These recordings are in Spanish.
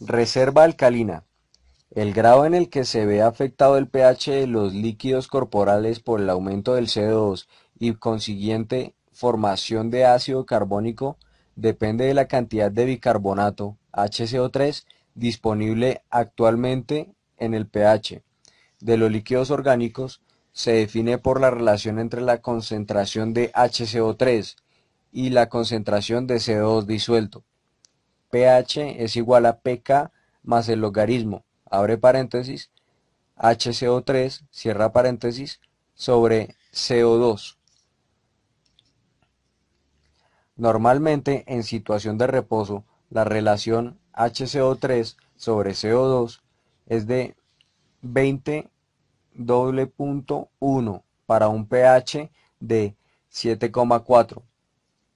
Reserva alcalina. El grado en el que se ve afectado el pH de los líquidos corporales por el aumento del CO2 y consiguiente formación de ácido carbónico depende de la cantidad de bicarbonato HCO3 disponible actualmente en el pH de los líquidos orgánicos. Se define por la relación entre la concentración de HCO3 y la concentración de CO2 disuelto. pH es igual a pK más el logaritmo, abre paréntesis, HCO3, cierra paréntesis, sobre CO2. Normalmente, en situación de reposo, la relación HCO3 sobre CO2 es de 20,1 para un pH de 7,4.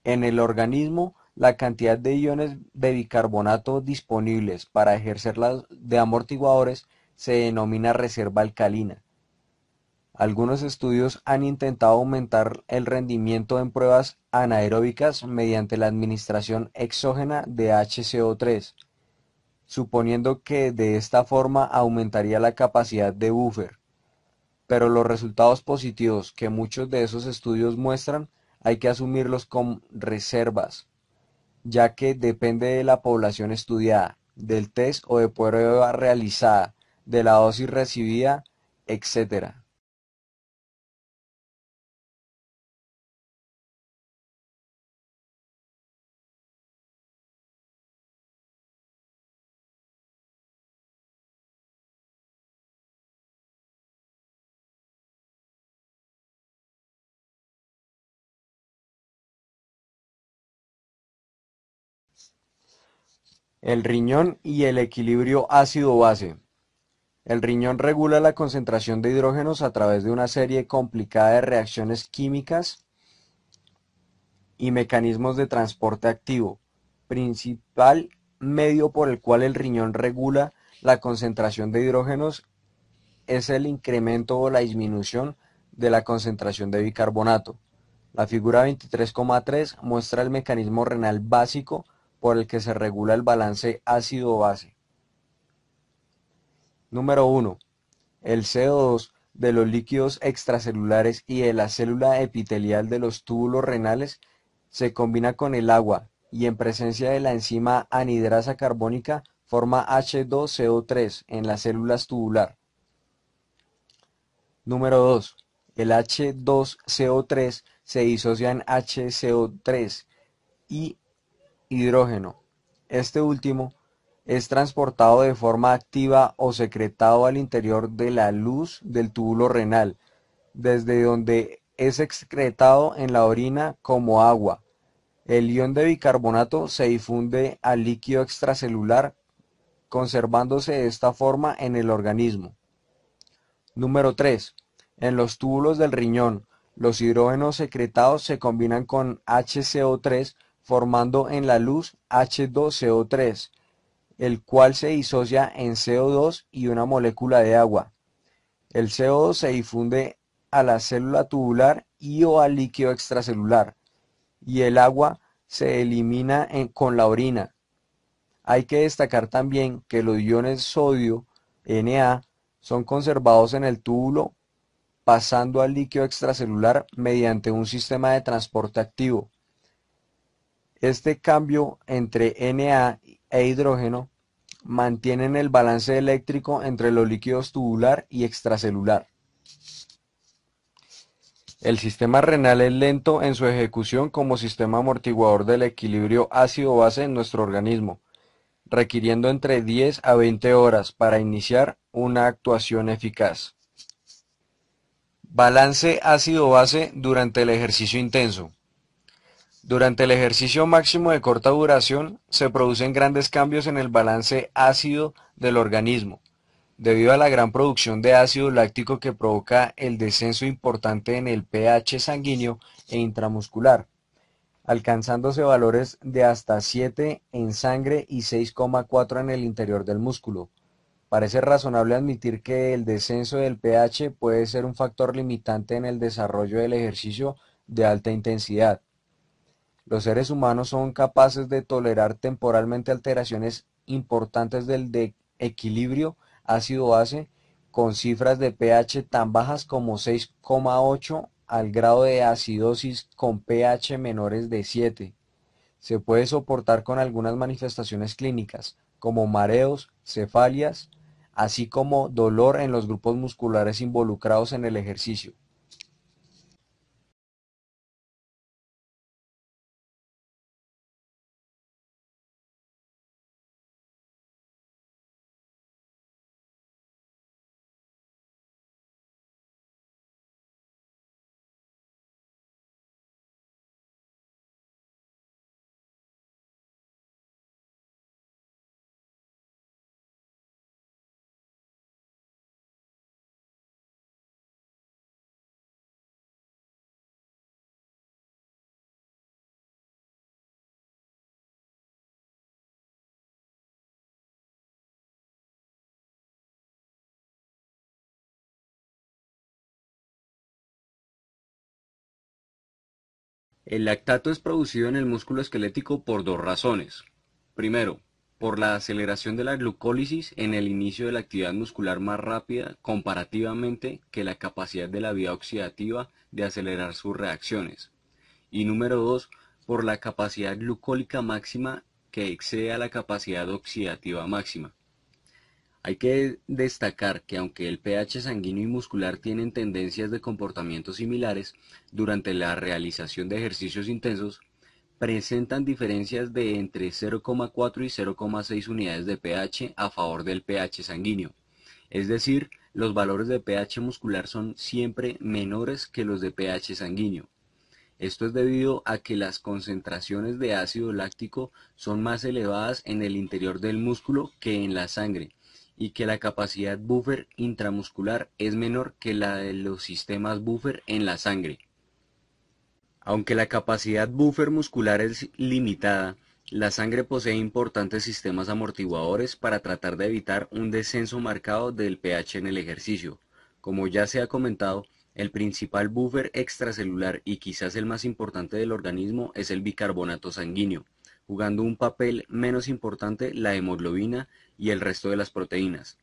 En el organismo, la cantidad de iones de bicarbonato disponibles para ejercer de amortiguadores se denomina reserva alcalina. Algunos estudios han intentado aumentar el rendimiento en pruebas anaeróbicas mediante la administración exógena de HCO3, suponiendo que de esta forma aumentaría la capacidad de buffer. Pero los resultados positivos que muchos de esos estudios muestran hay que asumirlos como reservas, ya que depende de la población estudiada, del test o de prueba realizada, de la dosis recibida, etc. El riñón y el equilibrio ácido-base. El riñón regula la concentración de hidrógenos a través de una serie complicada de reacciones químicas y mecanismos de transporte activo. Principal medio por el cual el riñón regula la concentración de hidrógenos es el incremento o la disminución de la concentración de bicarbonato. La figura 23,3 muestra el mecanismo renal básico por el que se regula el balance ácido-base. Número 1. El CO2 de los líquidos extracelulares y de la célula epitelial de los túbulos renales se combina con el agua y en presencia de la enzima anhidrasa carbónica forma H2CO3 en las células tubular. Número 2. El H2CO3 se disocia en HCO3 y hidrógeno. Este último es transportado de forma activa o secretado al interior de la luz del túbulo renal, desde donde es excretado en la orina como agua. El ion de bicarbonato se difunde al líquido extracelular, conservándose de esta forma en el organismo. Número 3. En los túbulos del riñón, los hidrógenos secretados se combinan con HCO3 formando en la luz H2CO3, el cual se disocia en CO2 y una molécula de agua. El CO2 se difunde a la célula tubular y o al líquido extracelular, y el agua se elimina con la orina. Hay que destacar también que los iones sodio, Na, son conservados en el túbulo pasando al líquido extracelular mediante un sistema de transporte activo. Este cambio entre Na e hidrógeno mantienen el balance eléctrico entre los líquidos tubular y extracelular. El sistema renal es lento en su ejecución como sistema amortiguador del equilibrio ácido-base en nuestro organismo, requiriendo entre 10 a 20 horas para iniciar una actuación eficaz. Balance ácido-base durante el ejercicio intenso. Durante el ejercicio máximo de corta duración, se producen grandes cambios en el balance ácido del organismo, debido a la gran producción de ácido láctico que provoca el descenso importante en el pH sanguíneo e intramuscular, alcanzándose valores de hasta 7 en sangre y 6,4 en el interior del músculo. Parece razonable admitir que el descenso del pH puede ser un factor limitante en el desarrollo del ejercicio de alta intensidad. Los seres humanos son capaces de tolerar temporalmente alteraciones importantes del de equilibrio ácido-base con cifras de pH tan bajas como 6,8 al grado de acidosis con pH menores de 7. Se puede soportar con algunas manifestaciones clínicas, como mareos, cefalias, así como dolor en los grupos musculares involucrados en el ejercicio. El lactato es producido en el músculo esquelético por dos razones. Primero, por la aceleración de la glucólisis en el inicio de la actividad muscular más rápida comparativamente que la capacidad de la vía oxidativa de acelerar sus reacciones. Y número dos, por la capacidad glucólica máxima que excede a la capacidad oxidativa máxima. Hay que destacar que aunque el pH sanguíneo y muscular tienen tendencias de comportamiento similares, durante la realización de ejercicios intensos, presentan diferencias de entre 0,4 y 0,6 unidades de pH a favor del pH sanguíneo. Es decir, los valores de pH muscular son siempre menores que los de pH sanguíneo. Esto es debido a que las concentraciones de ácido láctico son más elevadas en el interior del músculo que en la sangre, y que la capacidad buffer intramuscular es menor que la de los sistemas buffer en la sangre. Aunque la capacidad buffer muscular es limitada, la sangre posee importantes sistemas amortiguadores para tratar de evitar un descenso marcado del pH en el ejercicio. Como ya se ha comentado, el principal buffer extracelular y quizás el más importante del organismo es el bicarbonato sanguíneo, jugando un papel menos importante la hemoglobina y el resto de las proteínas.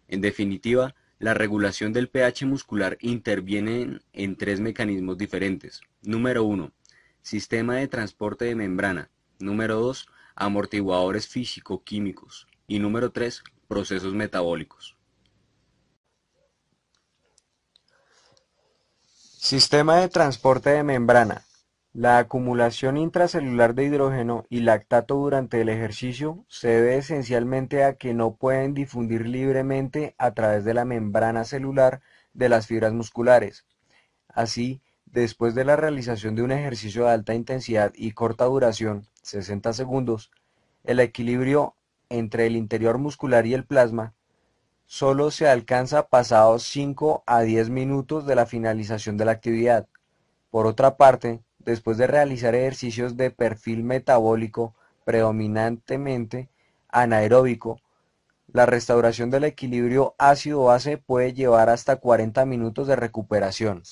En definitiva, la regulación del pH muscular interviene en tres mecanismos diferentes. Número uno, sistema de transporte de membrana. Número 2, amortiguadores físico-químicos. Y número 3, procesos metabólicos. Sistema de transporte de membrana. La acumulación intracelular de hidrógeno y lactato durante el ejercicio se debe esencialmente a que no pueden difundir libremente a través de la membrana celular de las fibras musculares. Así, después de la realización de un ejercicio de alta intensidad y corta duración, 60 segundos, el equilibrio entre el interior muscular y el plasma solo se alcanza pasados 5 a 10 minutos de la finalización de la actividad. Por otra parte, después de realizar ejercicios de perfil metabólico predominantemente anaeróbico, la restauración del equilibrio ácido-base puede llevar hasta 40 minutos de recuperación.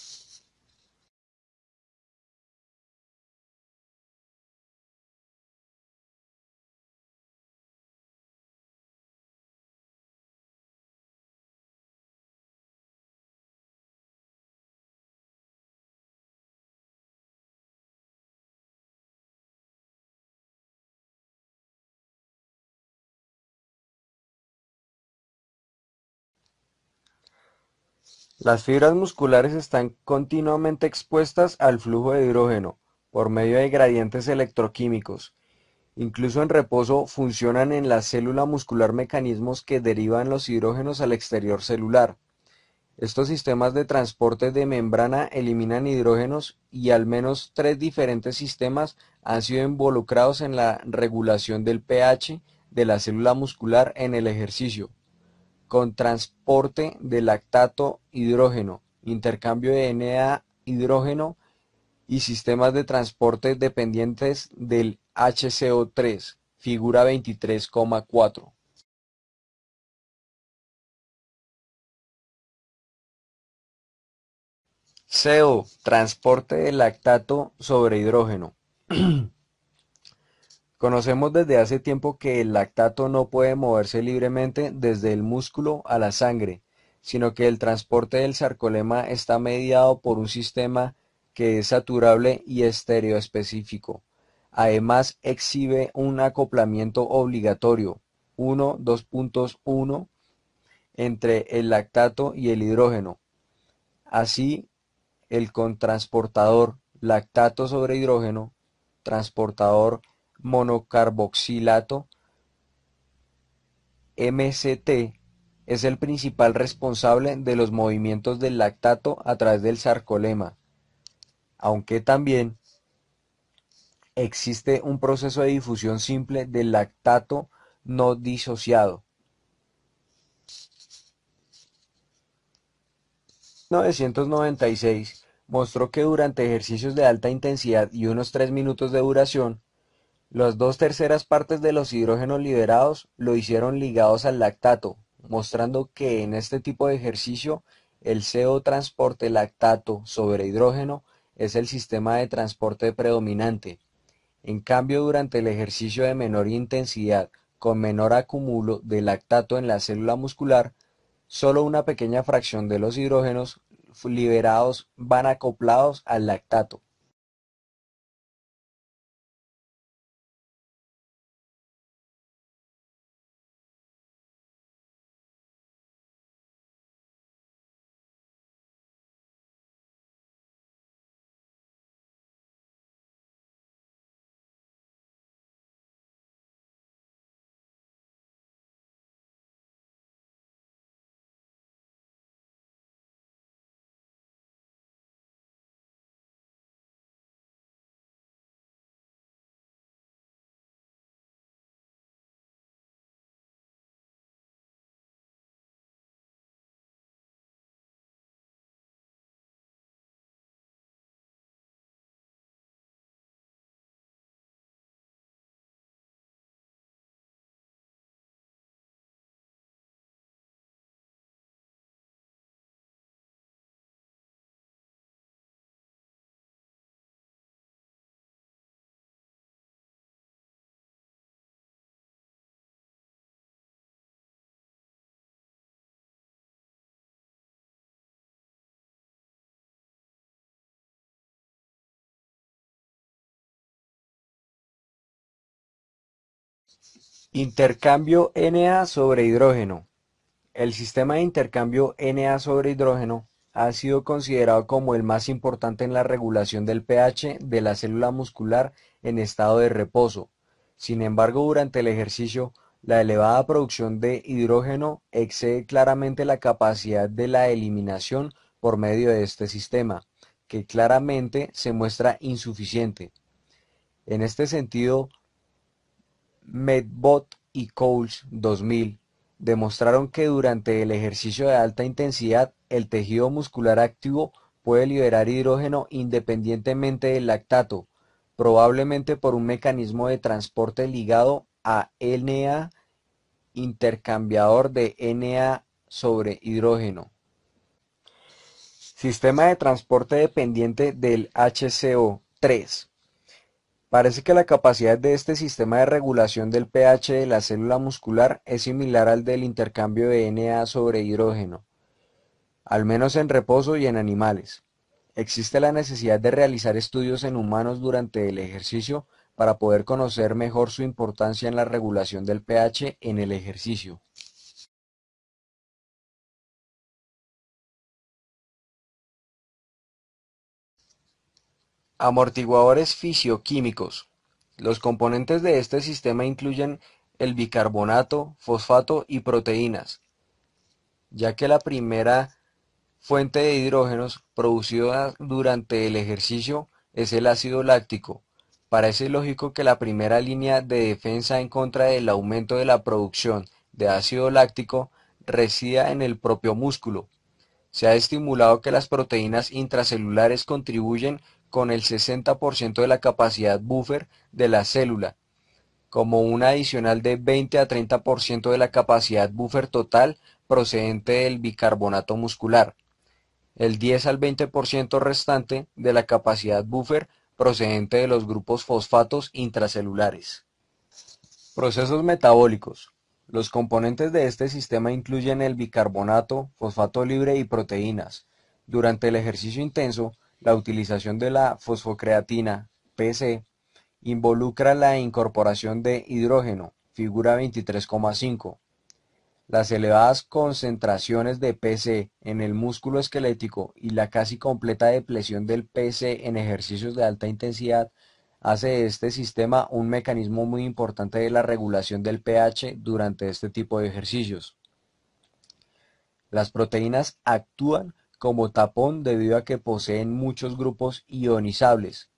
Las fibras musculares están continuamente expuestas al flujo de hidrógeno por medio de gradientes electroquímicos. Incluso en reposo funcionan en la célula muscular mecanismos que derivan los hidrógenos al exterior celular. Estos sistemas de transporte de membrana eliminan hidrógenos y al menos tres diferentes sistemas han sido involucrados en la regulación del pH de la célula muscular en el ejercicio, con transporte de lactato hidrógeno, intercambio de Na-hidrógeno y sistemas de transporte dependientes del HCO3, figura 23,4. CO, transporte de lactato sobre hidrógeno. Conocemos desde hace tiempo que el lactato no puede moverse libremente desde el músculo a la sangre, sino que el transporte del sarcolema está mediado por un sistema que es saturable y estereoespecífico. Además, exhibe un acoplamiento obligatorio 1,2,1 entre el lactato y el hidrógeno. Así, el contransportador lactato sobre hidrógeno, transportador monocarboxilato MCT, es el principal responsable de los movimientos del lactato a través del sarcolema, aunque también existe un proceso de difusión simple del lactato no disociado. 1996 mostró que durante ejercicios de alta intensidad y unos 3 minutos de duración, las dos terceras partes de los hidrógenos liberados lo hicieron ligados al lactato, mostrando que en este tipo de ejercicio el CO transporte lactato sobre hidrógeno es el sistema de transporte predominante. En cambio, durante el ejercicio de menor intensidad, con menor acúmulo de lactato en la célula muscular, solo una pequeña fracción de los hidrógenos liberados van acoplados al lactato. Intercambio Na sobre hidrógeno. El sistema de intercambio Na sobre hidrógeno ha sido considerado como el más importante en la regulación del pH de la célula muscular en estado de reposo. Sin embargo, durante el ejercicio, la elevada producción de hidrógeno excede claramente la capacidad de la eliminación por medio de este sistema, que claramente se muestra insuficiente. En este sentido, Medbot y Coles 2000 demostraron que durante el ejercicio de alta intensidad el tejido muscular activo puede liberar hidrógeno independientemente del lactato, probablemente por un mecanismo de transporte ligado a Na intercambiador de Na sobre hidrógeno. Sistema de transporte dependiente del HCO3. Parece que la capacidad de este sistema de regulación del pH de la célula muscular es similar al del intercambio de Na sobre hidrógeno, al menos en reposo y en animales. Existe la necesidad de realizar estudios en humanos durante el ejercicio para poder conocer mejor su importancia en la regulación del pH en el ejercicio. Amortiguadores fisioquímicos. Los componentes de este sistema incluyen el bicarbonato, fosfato y proteínas, ya que la primera fuente de hidrógenos producida durante el ejercicio es el ácido láctico. Parece lógico que la primera línea de defensa en contra del aumento de la producción de ácido láctico resida en el propio músculo. Se ha estimulado que las proteínas intracelulares contribuyen con el 60% de la capacidad buffer de la célula, como un adicional de 20 a 30% de la capacidad buffer total procedente del bicarbonato muscular, el 10 al 20% restante de la capacidad buffer procedente de los grupos fosfatos intracelulares. Procesos metabólicos. Los componentes de este sistema incluyen el bicarbonato, fosfato libre y proteínas. Durante el ejercicio intenso, la utilización de la fosfocreatina, PC, involucra la incorporación de hidrógeno, figura 23,5. Las elevadas concentraciones de Pc en el músculo esquelético y la casi completa depresión del Pc en ejercicios de alta intensidad hace de este sistema un mecanismo muy importante de la regulación del pH durante este tipo de ejercicios. Las proteínas actúan como tapón debido a que poseen muchos grupos ionizables.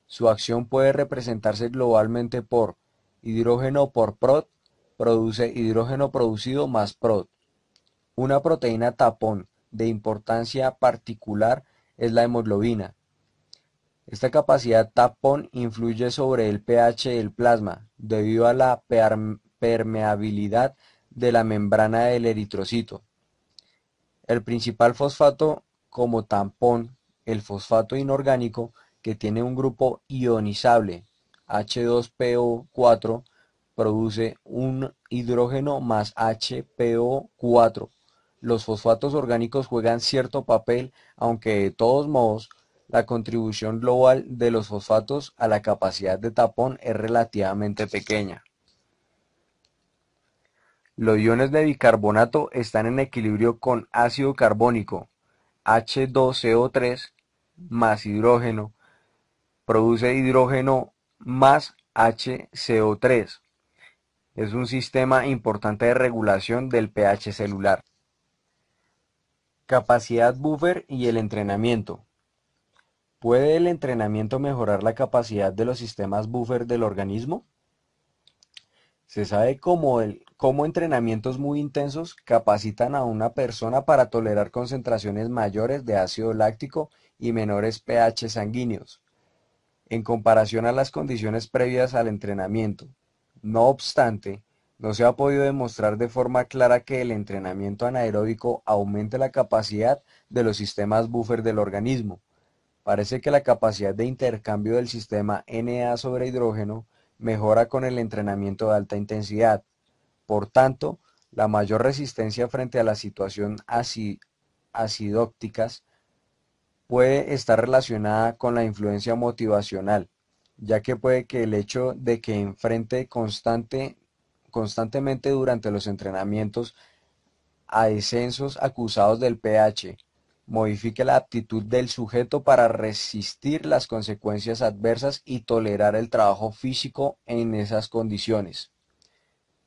Su acción puede representarse globalmente por hidrógeno por prot, produce hidrógeno producido más prot. Una proteína tapón de importancia particular es la hemoglobina. Esta capacidad tapón influye sobre el pH del plasma debido a la permeabilidad de la membrana del eritrocito. El principal fosfato como tampón, el fosfato inorgánico, que tiene un grupo ionizable H2PO4, produce un hidrógeno más HPO4. Los fosfatos orgánicos juegan cierto papel, aunque de todos modos, la contribución global de los fosfatos a la capacidad de tapón es relativamente pequeña. Los iones de bicarbonato están en equilibrio con ácido carbónico, H2CO3 más hidrógeno, produce hidrógeno más HCO3. Es un sistema importante de regulación del pH celular. Capacidad buffer y el entrenamiento. ¿Puede el entrenamiento mejorar la capacidad de los sistemas buffer del organismo? Se sabe cómo entrenamientos muy intensos capacitan a una persona para tolerar concentraciones mayores de ácido láctico y menores pH sanguíneos, en comparación a las condiciones previas al entrenamiento. No obstante, no se ha podido demostrar de forma clara que el entrenamiento anaeróbico aumente la capacidad de los sistemas buffer del organismo. Parece que la capacidad de intercambio del sistema Na sobre hidrógeno mejora con el entrenamiento de alta intensidad. Por tanto, la mayor resistencia frente a la situación acidócticas puede estar relacionada con la influencia motivacional, ya que puede que el hecho de que enfrente constantemente durante los entrenamientos a descensos acusados del pH modifique la aptitud del sujeto para resistir las consecuencias adversas y tolerar el trabajo físico en esas condiciones.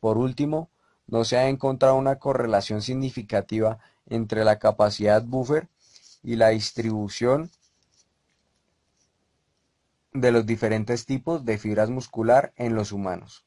Por último, no se ha encontrado una correlación significativa entre la capacidad buffer y la distribución de los diferentes tipos de fibras muscular en los humanos.